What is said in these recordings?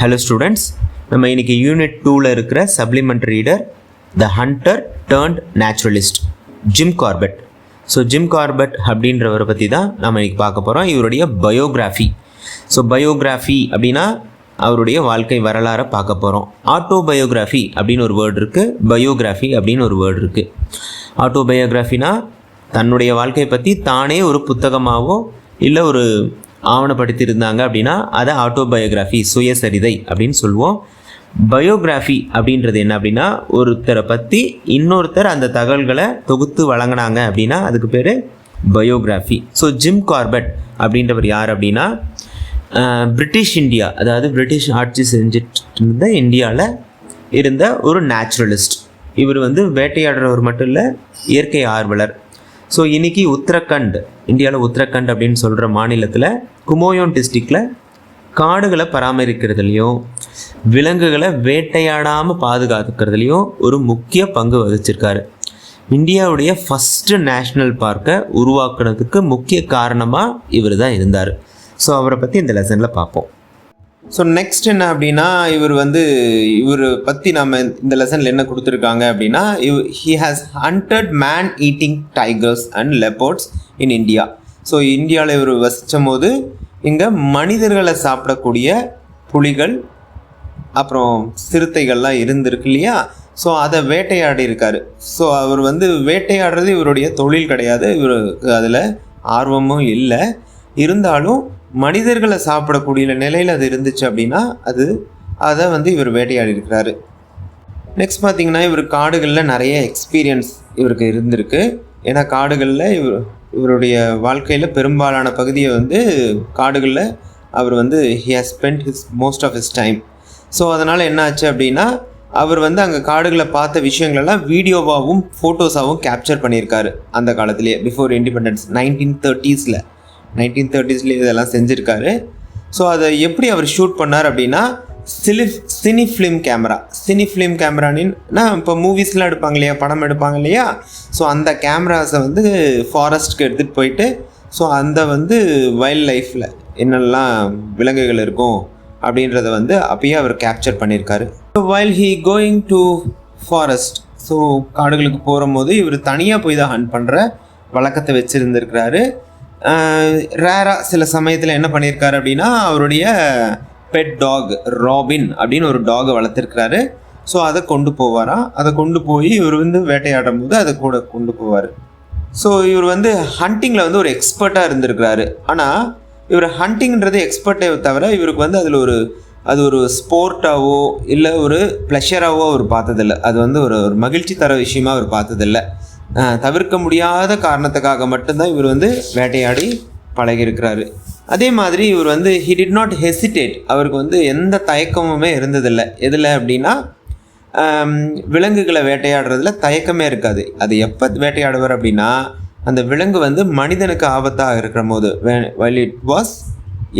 Hello students, நம்ம இன்னைக்கு unit 2ல இருக்கிற supplementary reader the hunter turned naturalist Jim Corbett. So Jim Corbett அப்படின்றவரை பற்றி தான் நம்ம இன்னைக்கு பார்க்க போகிறோம். இவருடைய பயோகிராஃபி. ஸோ பயோகிராஃபி அப்படின்னா அவருடைய வாழ்க்கை வரலாறை பார்க்க போகிறோம். ஆட்டோபயோகிராஃபி அப்படின்னு ஒரு வேர்டு இருக்குது, பயோகிராஃபி அப்படின்னு ஒரு வேர்டு இருக்குது. ஆட்டோபயோகிராஃபினா தன்னுடைய வாழ்க்கையை பற்றி தானே ஒரு புத்தகமாகவோ இல்லை ஒரு ஆவணப்படுத்தியிருந்தாங்க அப்படின்னா அதை ஆட்டோபயோகிராஃபி, சுயசரிதை அப்படின்னு சொல்லுவோம். பயோகிராஃபி அப்படின்றது என்ன அப்படின்னா ஒருத்தரை பற்றி இன்னொருத்தர் அந்த தகவல்களை தொகுத்து வழங்கினாங்க அப்படின்னா அதுக்கு பேர் பயோகிராஃபி. ஸோ ஜிம் கார்பெட் அப்படின்றவர் யார் அப்படின்னா பிரிட்டிஷ் இந்தியா, அதாவது பிரிட்டிஷ் ஆட்சி செஞ்சுட்டு இருந்த இந்தியாவில் இருந்த ஒரு நேச்சுரலிஸ்ட். இவர் வேட்டையாடுறவர் மட்டும் இல்லை, இயற்கை ஆர்வலர். ஸோ இன்றைக்கி உத்தரகண்ட், இந்தியாவில் உத்தரகண்ட் அப்படின்னு சொல்கிற மாநிலத்தில் குமோயோன் டிஸ்ட்ரிக்டில் காடுகளை பராமரிக்கிறதுலையும் விலங்குகளை வேட்டையாடாமல் பாதுகாக்கிறதுலையும் ஒரு முக்கிய பங்கு வகிச்சிருக்காரு. இந்தியாவுடைய ஃபஸ்ட்டு நேஷ்னல் பார்க்கை உருவாக்குறதுக்கு முக்கிய காரணமாக இவர் தான் இருந்தார். ஸோ அவரை பற்றி இந்த லெசனில் பார்ப்போம். ஸோ நெக்ஸ்ட் என்ன அப்படின்னா இவர் பற்றி நம்ம இந்த லெசனில் என்ன கொடுத்துருக்காங்க அப்படின்னா he has hunted man eating tigers and leopards in India. So இந்தியாவில் இவர் வசிக்கும் போது இங்கே மனிதர்களை சாப்பிடக்கூடிய புலிகள் அப்புறம் சிறுத்தைகள்லாம் இருந்திருக்கு இல்லையா. ஸோ அதை வேட்டையாடி இருக்கார். ஸோ அவர் வேட்டையாடுறது இவருடைய தொழில் கிடையாது, இவர் அதில் ஆர்வமும் இல்லை. இருந்தாலும் மனிதர்களை சாப்பிடக்கூடிய நிலையில் அது இருந்துச்சு அப்படின்னா அதை இவர் வேட்டையாடி இருக்கிறாரு. நெக்ஸ்ட் பார்த்திங்கன்னா இவர் காடுகளில் நிறைய எக்ஸ்பீரியன்ஸ் இவருக்கு இருந்திருக்கு. ஏன்னா காடுகளில் இவருடைய வாழ்க்கையில் பெரும்பாலான பகுதியை காடுகளில் அவர் he has spent most of his time. So அதனால் என்ன ஆச்சு அப்படின்னா அவர் அங்கே காடுகளை பார்த்த விஷயங்களெல்லாம் வீடியோவாகவும் ஃபோட்டோஸாகவும் கேப்சர் பண்ணியிருக்காரு. அந்த காலத்திலேயே பிஃபோர் இண்டிபெண்டன்ஸ் 1930s இதெல்லாம் செஞ்சுருக்காரு. ஸோ அதை எப்படி அவர் ஷூட் பண்ணார் அப்படின்னா சினி ஃபிலிம் கேமரானின்னா இப்போ மூவிஸ்லாம் எடுப்பாங்க இல்லையா, படம் எடுப்பாங்க இல்லையா. ஸோ அந்த கேமராஸை ஃபாரஸ்ட்டுக்கு எடுத்துகிட்டு போயிட்டு ஸோ அந்த வைல்ட் லைஃப்பில் என்னெல்லாம் விலங்குகள் இருக்கும் அப்படின்றத அப்பயே அவர் கேப்சர் பண்ணியிருக்காரு. So while he going to forest, so காடுகளுக்கு போகும்போது இவர் தனியாக போய் தான் ஹண்ட் பண்ணுற வழக்கத்தை வச்சுருந்துருக்கிறாரு. ரேராக சில சமயத்தில் என்ன பண்ணியிருக்காரு அப்படின்னா அவருடைய பெட் டாக் ராபின் அப்படின்னு ஒரு டாகை வளர்த்துருக்கிறாரு. ஸோ அதை கொண்டு போவாராம். அதை கொண்டு போய் இவர் வேட்டையாடும் போது அதை கூட கொண்டு போவார். ஸோ இவர் ஹண்டிங்கில் ஒரு எக்ஸ்பர்ட்டாக இருந்திருக்கிறாரு. ஆனால் இவர் ஹண்டிங்கிறது எக்ஸ்பர்ட்டை தவிர இவருக்கு அதில் அது ஒரு ஸ்போர்ட்டாவோ இல்லை ஒரு ப்ளஷராகவோ அவர் பார்த்ததில்லை. அது ஒரு மகிழ்ச்சி தர விஷயமா அவர் பார்த்ததில்லை. தவிர்க்க முடியாத காரணத்துக்காக மட்டும்தான் இவர் வேட்டையாடி பழகியிருக்கிறாரு. அதே மாதிரி இவர் ஹி டிட் நாட் ஹெசிடேட், அவருக்கு எந்த தயக்கமுமே இருந்ததில்லை. எதில் அப்படின்னா விலங்குகளை வேட்டையாடுறதுல தயக்கமே இருக்காது. அது எப்போ வேட்டையாடுவார் அப்படின்னா அந்த விலங்கு மனிதனுக்கு ஆபத்தாக இருக்கிற போது, while it was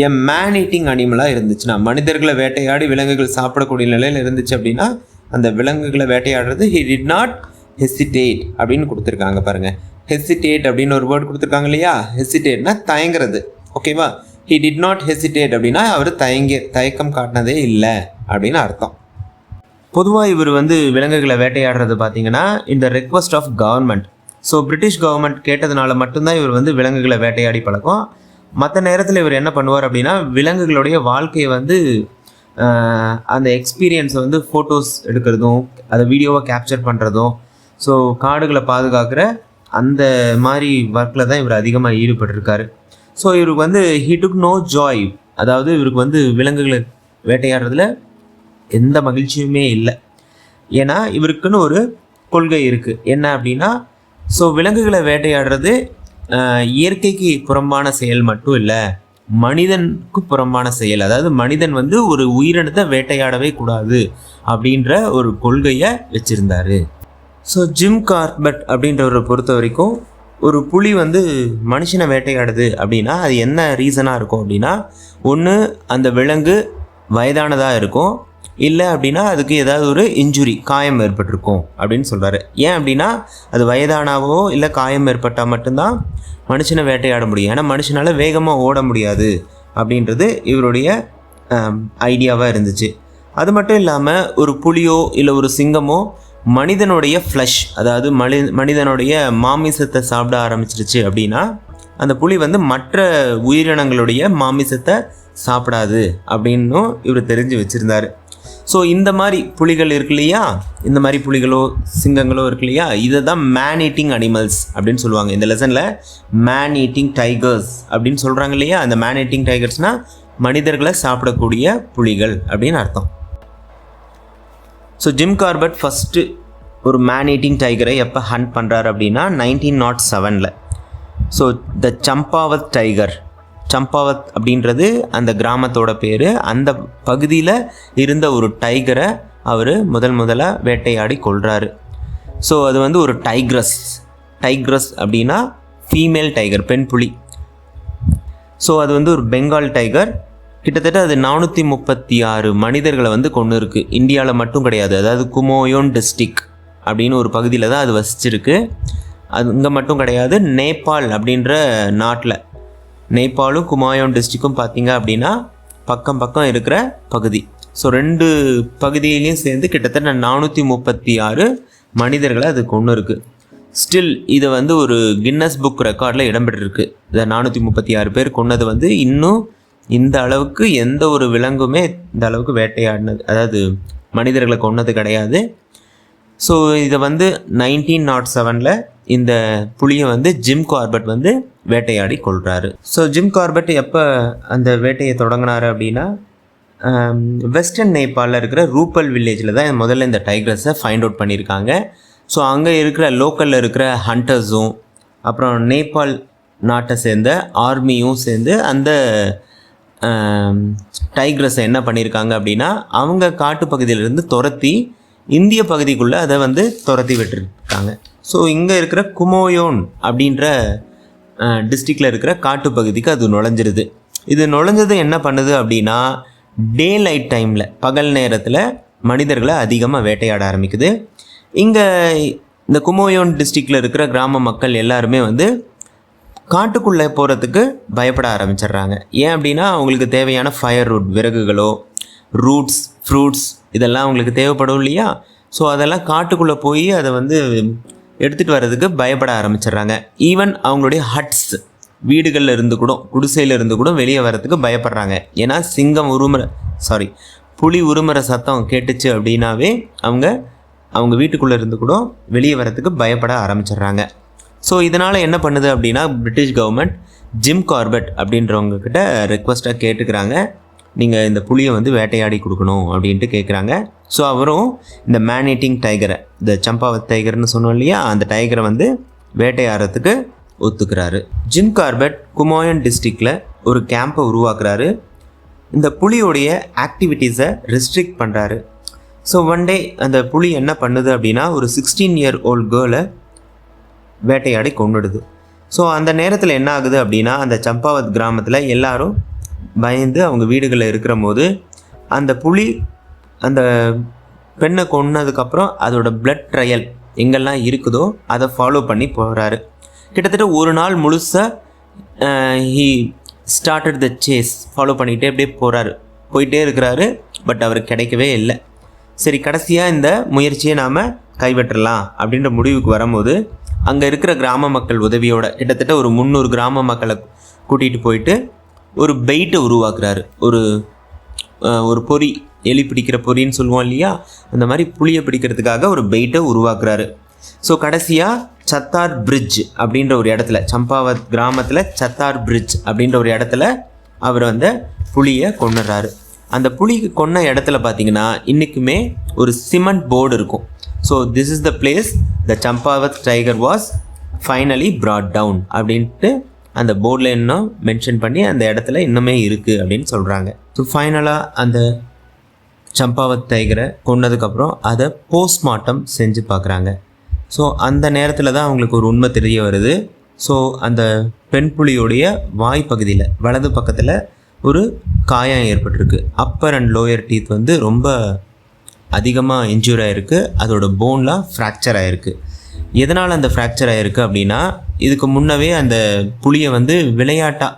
a man eating அனிமலாக இருந்துச்சுன்னா, மனிதர்களை வேட்டையாடி விலங்குகள் சாப்பிடக்கூடிய நிலையில் இருந்துச்சு அப்படின்னா அந்த விலங்குகளை வேட்டையாடுறது he did not ஹெசிடேட் அப்படின்னு கொடுத்துருக்காங்க பாருங்கள். ஹெசிடேட் அப்படின்னு ஒரு வேர்டு கொடுத்துருக்காங்க இல்லையா. ஹெசிடேட்னா தயங்குறது, ஓகேவா. ஹி டிட் நாட் ஹெசிடேட் அப்படின்னா அவர் தயக்கம் காட்டினதே இல்லை அப்படின்னு அர்த்தம். பொதுவாக இவர் விலங்குகளை வேட்டையாடுறது பார்த்தீங்கன்னா இந்த request of government. So British government கேட்டதுனால மட்டும்தான் இவர் விலங்குகளை வேட்டையாடி பழக்கம். மற்ற நேரத்தில் இவர் என்ன பண்ணுவார் அப்படின்னா விலங்குகளுடைய வாழ்க்கையை அந்த எக்ஸ்பீரியன்ஸை ஃபோட்டோஸ் எடுக்கிறதும் அதை வீடியோவை கேப்சர் பண்ணுறதும், ஸோ காடுகளை பாதுகாக்கிற அந்த மாதிரி ஒர்க்கில் தான் இவர் அதிகமாக ஈடுபட்டிருக்காரு. ஸோ இவருக்கு ஹி டுக் நோ ஜாய், அதாவது இவருக்கு விலங்குகளை வேட்டையாடுறதுல எந்த மகிழ்ச்சியுமே இல்லை. ஏன்னா இவருக்குன்னு ஒரு கொள்கை இருக்குது. என்ன அப்படின்னா ஸோ விலங்குகளை வேட்டையாடுறது இயற்கைக்கு புறம்பான செயல் மட்டும் இல்லை, மனிதனுக்கு புறம்பான செயல். அதாவது மனிதன் ஒரு உயிரினத்தை வேட்டையாடவே கூடாது அப்படின்ற ஒரு கொள்கையை வச்சுருந்தார். ஸோ ஜிம் கார்பெட் அப்படின்றவரை பொறுத்த வரைக்கும் ஒரு புலி மனுஷனை வேட்டையாடுது அப்படின்னா அது என்ன ரீசனாக இருக்கும் அப்படின்னா ஒன்று அந்த விலங்கு வயதானதாக இருக்கும், இல்லை அப்படின்னா அதுக்கு ஏதாவது ஒரு இன்ஜுரி, காயம் ஏற்பட்டிருக்கும் அப்படின்னு சொல்கிறாரு. ஏன் அப்படின்னா அது வயதானாவோ இல்லை காயம் ஏற்பட்டால் மட்டும்தான் மனுஷனை வேட்டையாட முடியும். ஏன்னா மனுஷனால் வேகமாக ஓட முடியாது அப்படின்றது இவருடைய ஐடியாவாக இருந்துச்சு. அது மட்டும் இல்லாமல் ஒரு புலியோ இல்லை ஒரு சிங்கமோ மனிதனுடைய ஃப்ளஷ், அதாவது மனிதனுடைய மாமிசத்தை சாப்பிட ஆரம்பிச்சிருச்சு அப்படின்னா அந்த புலி வந்து மற்ற உயிரினங்களுடைய மாமிசத்தை சாப்பிடாது அப்படின்னும் இவர் தெரிஞ்சு வச்சுருந்தார். ஸோ இந்த மாதிரி புலிகள் இருக்கு இல்லையா, இந்த மாதிரி புலிகளோ சிங்கங்களோ இருக்கு இல்லையா, இதை தான் மேன் ஈட்டிங் அனிமல்ஸ் அப்படின்னு சொல்லுவாங்க. இந்த லெசனில் மேன் ஈட்டிங் டைகர்ஸ் அப்படின்னு சொல்கிறாங்க இல்லையா, அந்த மேன் ஈட்டிங் டைகர்ஸ்னால் மனிதர்களை சாப்பிடக்கூடிய புலிகள் அப்படின்னு அர்த்தம். ஸோ ஜிம் கார்பெட் ஃபஸ்ட்டு ஒரு மேன் ஈட்டிங் டைகரை எப்போ ஹண்ட் பண்ணுறாரு அப்படின்னா 1907. So the Champawat tiger, Champawat அப்படின்றது அந்த கிராமத்தோட பேர். அந்த பகுதியில் இருந்த ஒரு டைகரை அவர் முதலாக வேட்டையாடி கொள்கிறாரு. ஸோ அது வந்து ஒரு டைக்ரஸ் அப்படின்னா ஃபீமேல் டைகர், பெண் புலி. ஸோ அது வந்து ஒரு பெங்கால் டைகர். கிட்டத்தட்ட அது 436 மனிதர்களை வந்து கொண்டு இருக்குது. இந்தியாவில் மட்டும் கிடையாது, அதாவது குமோயோன் டிஸ்ட்ரிக் அப்படின்னு ஒரு பகுதியில் தான் அது வசிச்சிருக்கு. அது இங்கே மட்டும் கிடையாது, நேபாள் அப்படின்ற நாட்டில், நேபாளும் குமாயோன் டிஸ்ட்ரிக்கும் பார்த்திங்க அப்படின்னா பக்கம் பக்கம் இருக்கிற பகுதி. ஸோ 2 பகுதியிலையும் சேர்ந்து கிட்டத்தட்ட 436 மனிதர்களை அது கொண்டு இருக்குது. ஸ்டில் இது வந்து ஒரு கின்னஸ் புக் ரெக்கார்டில் இடம்பெற்றிருக்கு. இந்த 436 பேர் கொண்டது வந்து இன்னும் இந்த அளவுக்கு எந்த ஒரு விலங்குமே இந்த அளவுக்கு வேட்டையாடினது, அதாவது மனிதர்களை கொண்டது கிடையாது. ஸோ இதை வந்து 1907 இந்த புலியை வந்து ஜிம் கார்பெட் வந்து வேட்டையாடி கொள்கிறாரு. ஸோ ஜிம் கார்பெட் எப்போ அந்த வேட்டையை தொடங்கினார் அப்படின்னா வெஸ்டர்ன் நேபாளில் இருக்கிற ரூபல் வில்லேஜில் தான் முதல்ல இந்த டைகர்ஸை ஃபைண்ட் அவுட் பண்ணியிருக்காங்க. ஸோ அங்கே இருக்கிற லோக்கலில் இருக்கிற ஹண்டர்ஸும் அப்புறம் நேபாள் நாட்டை சேர்ந்த ஆர்மியும் சேர்ந்து அந்த டைகர்ஸை என்ன பண்ணியிருக்காங்க அப்படின்னா அவங்க காட்டுப்பகுதியிலேருந்து துரத்தி இந்திய பகுதிக்குள்ளே அதை வந்து துரத்தி விட்டுருக்காங்க. ஸோ இங்கே இருக்கிற குமோயோன் அப்படின்ற டிஸ்ட்ரிக்டில் இருக்கிற காட்டுப்பகுதிக்கு அது நுழைஞ்சிருது. இது நுழைஞ்சது என்ன பண்ணுது அப்படின்னா டே லைட் டைமில், பகல் நேரத்தில் மனிதர்களை அதிகமாக வேட்டையாட ஆரம்பிக்குது. இங்கே இந்த குமோயோன் டிஸ்ட்ரிக்டில் இருக்கிற கிராம மக்கள் எல்லாருமே வந்து காட்டுக்குள்ளே போகிறதுக்கு பயப்பட ஆரம்பிச்சிடுறாங்க. ஏன் அப்படின்னா அவங்களுக்கு தேவையான ஃபயர் ரூட், விறகுகளோ ரூட்ஸ், ஃப்ரூட்ஸ் இதெல்லாம் அவங்களுக்கு தேவைப்படும் இல்லையா. ஸோ அதெல்லாம் காட்டுக்குள்ளே போய் அதை வந்து எடுத்துகிட்டு வர்றதுக்கு பயப்பட ஆரம்பிச்சிடுறாங்க. ஈவன் அவங்களுடைய ஹட்ஸ், வீடுகளில் இருந்து கூட, குடிசையில் இருந்து கூட வெளியே வர்றதுக்கு பயப்படுறாங்க. ஏன்னா புலி உருமுறை சத்தம் கேட்டுச்சு அப்படின்னாவே அவங்க வீட்டுக்குள்ளே இருந்து கூட வெளியே வர்றதுக்கு பயப்பட ஆரம்பிச்சிடுறாங்க. ஸோ இதனால் என்ன பண்ணுது அப்படின்னா பிரிட்டிஷ் கவர்மெண்ட் ஜிம் கார்பெட் அப்படின்றவங்கக்கிட்ட ரெக்வஸ்ட்டாக கேட்டுக்கிறாங்க, நீங்கள் இந்த புலியை வந்து வேட்டையாடி கொடுக்கணும் அப்படின்ட்டு கேட்குறாங்க. ஸோ அவரும் இந்த மேன் ஈட்டிங் டைகரை, இந்த சம்பாவத் டைகர்னு சொன்னோம் இல்லையா, அந்த டைகரை வந்து வேட்டையாடுறதுக்கு ஒத்துக்கிறாரு. ஜிம் கார்பெட் குமோயோன் டிஸ்ட்ரிக்டில் ஒரு கேம்பை உருவாக்குறாரு. இந்த புலியோடைய ஆக்டிவிட்டீஸை ரெஸ்ட்ரிக்ட் பண்ணுறாரு. ஸோ ஒன் டே அந்த புலி என்ன பண்ணுது அப்படின்னா ஒரு 16-year-old கேர்ளை வேட்டையாடி கொண்டுடுது. ஸோ அந்த நேரத்தில் என்ன ஆகுது அப்படின்னா அந்த சம்பாவத் கிராமத்தில் எல்லாரும் பயந்து அவங்க வீடுகளில் இருக்கிற போது அந்த புலி அந்த பெண்ணை கொன்னதுக்கப்புறம் அதோட பிளட் ட்ரையல் எங்கெல்லாம் இருக்குதோ அதை ஃபாலோ பண்ணி போகிறாரு. கிட்டத்தட்ட ஒரு நாள் முழுசாக he started the chase, follow பண்ணிகிட்டே அப்படியே போயிட்டே இருக்கிறாரு. பட் அவருக்கு கிடைக்கவே இல்லை. சரி, கடைசியாக இந்த முயற்சியை நாம் கைவிட்டுறலாம் அப்படின்ற முடிவுக்கு வரும்போது அங்கே இருக்கிற கிராம மக்கள் உதவியோட கிட்டத்தட்ட ஒரு 300 கிராம மக்களை கூட்டிகிட்டு போயிட்டு ஒரு பெயிட்டை உருவாக்குறாரு. ஒரு பொறி, எலி பிடிக்கிற பொறின்னு சொல்லுவோம் இல்லையா, அந்த மாதிரி புளியை பிடிக்கிறதுக்காக ஒரு பெயிட்டை உருவாக்குறாரு. ஸோ கடைசியாக சத்தார் பிரிட்ஜ் அப்படின்ற ஒரு இடத்துல, சம்பாவத் கிராமத்தில் சத்தார் பிரிட்ஜ் அப்படின்ற ஒரு இடத்துல அவர் வந்து புளியை கொண்டுறாரு. அந்த புளிக்கு கொன்ன இடத்துல பார்த்தீங்கன்னா இன்றைக்குமே ஒரு சிமெண்ட் போர்டு இருக்கும். So this is the place the Champawat tiger was finally brought down அப்படின்ட்டு அந்த போர்டில் இன்னும் மென்ஷன் பண்ணி அந்த இடத்துல இன்னுமே இருக்குது அப்படின்னு சொல்கிறாங்க. ஸோ ஃபைனலாக அந்த சம்பாவத் டைகரை கொன்னதுக்கப்புறம் அதை போஸ்ட்மார்ட்டம் செஞ்சு பார்க்குறாங்க. ஸோ அந்த நேரத்தில் தான் அவங்களுக்கு ஒரு உண்மை தெரிய வருது. ஸோ அந்த பெண் புலியோடைய வாய்ப்பகுதியில் வலது பக்கத்தில் ஒரு காயம் ஏற்பட்டிருக்கு. அப்பர் அண்ட் லோயர் டீத் வந்து ரொம்ப அதிகமாக இன்ஜூர் ஆகிருக்கு. அதோட போன்லாம் ஃப்ராக்சர் ஆகிருக்கு. எதனால் அந்த ஃப்ராக்சர் ஆகிருக்கு அப்படின்னா இதுக்கு முன்னவே அந்த புலியை வந்து விளையாட்டாக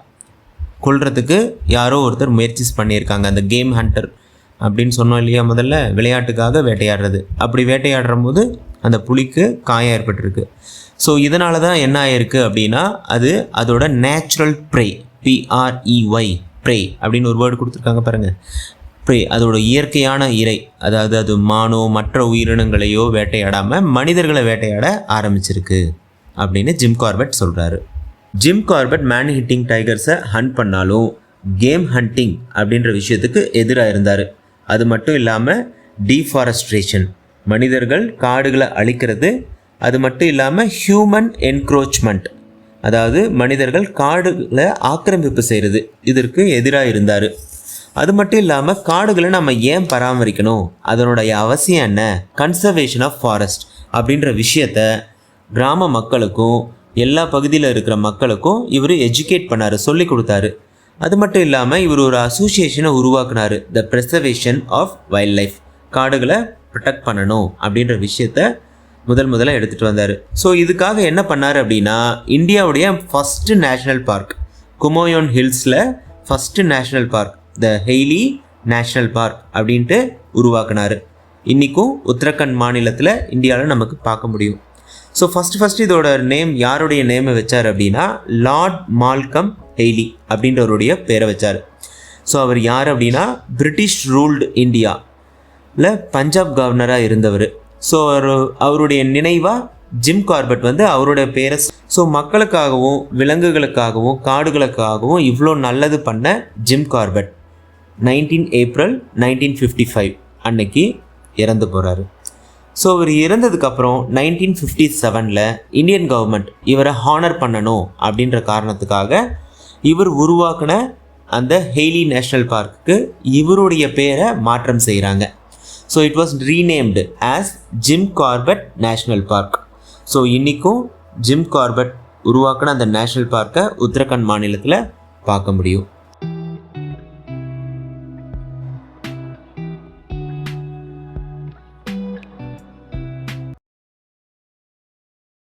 கொல்றதுக்கு யாரோ ஒருத்தர் முயற்சி பண்ணியிருக்காங்க. அந்த கேம் ஹண்டர் அப்படின்னு சொன்னோம் இல்லையா, முதல்ல விளையாட்டுக்காக வேட்டையாடுறது. அப்படி வேட்டையாடுற போது அந்த புலிக்கு காயம் ஏற்பட்டிருக்கு. ஸோ இதனால தான் என்ன ஆயிருக்கு அப்படின்னா, அது அதோட நேச்சுரல் ப்ரே, PREY ப்ரே அப்படின்னு ஒரு வேர்டு கொடுத்துருக்காங்க பாருங்கள். ப்ரே அதோட இயற்கையான இறை, அதாவது அது மானோ மற்ற உயிரினங்களையோ வேட்டையாடாமல் மனிதர்களை வேட்டையாட ஆரம்பிச்சிருக்கு அப்படின்னு ஜிம் கார்பெட் சொல்கிறாரு. ஜிம் கார்பெட் மேன் ஹிட்டிங் டைகர்ஸை ஹண்ட் பண்ணாலும் கேம் ஹண்டிங் அப்படின்ற விஷயத்துக்கு எதிராக இருந்தார். அது மட்டும் இல்லாமல் டீஃபாரஸ்ட்ரேஷன், மனிதர்கள் காடுகளை அழிக்கிறது, அது மட்டும் இல்லாமல் ஹியூமன் என்க்ரோச்மெண்ட், அதாவது மனிதர்கள் காடுகளை ஆக்கிரமிப்பு செய்கிறது, இதற்கு எதிராக இருந்தார். அது மட்டும் இல்லாமல் காடுகளை நம்ம ஏன் பராமரிக்கணும், அதனுடைய அவசியம் என்ன, கன்சர்வேஷன் ஆஃப் ஃபாரஸ்ட் அப்படின்ற விஷயத்த கிராம மக்களுக்கும் எல்லா பகுதியில் இருக்கிற மக்களுக்கும் இவர் எஜுகேட் பண்ணார், சொல்லி கொடுத்தாரு. அது மட்டும் இல்லாமல் இவர் ஒரு அசோசியேஷனை உருவாக்குனார், த ப்ரெசர்வேஷன் ஆஃப் வைல்ட் லைஃப், காடுகளை ப்ரொடெக்ட் பண்ணணும் அப்படின்ற விஷயத்த முதல்ல எடுத்துகிட்டு வந்தார். ஸோ இதுக்காக என்ன பண்ணார் அப்படின்னா, இந்தியாவுடைய ஃபஸ்ட்டு நேஷ்னல் பார்க் குமோயோன் ஹில்ஸில் first national park the Hailey national park அப்படின்ட்டு உருவாக்குனார். இன்றைக்கும் உத்தரகண்ட் மாநிலத்தில் இந்தியாவில் நமக்கு பார்க்க முடியும். ஸோ ஃபஸ்ட்டு இதோட நேம் யாருடைய நேமை வச்சார் அப்படின்னா, லார்ட் மால்கம் ஹெய்லி அப்படின்றவருடைய பேரை வச்சார். ஸோ அவர் யார் அப்படின்னா, பிரிட்டிஷ் ரூல்டு இந்தியாவில் பஞ்சாப் கவர்னராக இருந்தவர். ஸோ அவருடைய நினைவாக ஜிம் கார்பெட் அவருடைய பேரை, ஸோ மக்களுக்காகவும் விலங்குகளுக்காகவும் காடுகளுக்காகவும் இவ்வளோ நல்லது பண்ண ஜிம் கார்பெட் 19 ஏப்ரல் 1955 அன்னைக்கு இறந்து போகிறாரு. ஸோ இவர் இறந்ததுக்கப்புறம் 1957 இந்தியன் கவர்மெண்ட் இவரை ஹானர் பண்ணணும் அப்படின்ற காரணத்துக்காக இவர் உருவாக்கின அந்த ஹெய்லி நேஷ்னல் பார்க்குக்கு இவருடைய பேரை மாற்றம் செய்கிறாங்க. So it was renamed as Jim Corbett national park. So இன்றைக்கும் ஜிம் கார்பெட் உருவாக்கின அந்த நேஷ்னல் பார்க்கை உத்தரகண்ட் மாநிலத்தில் பார்க்க முடியும்.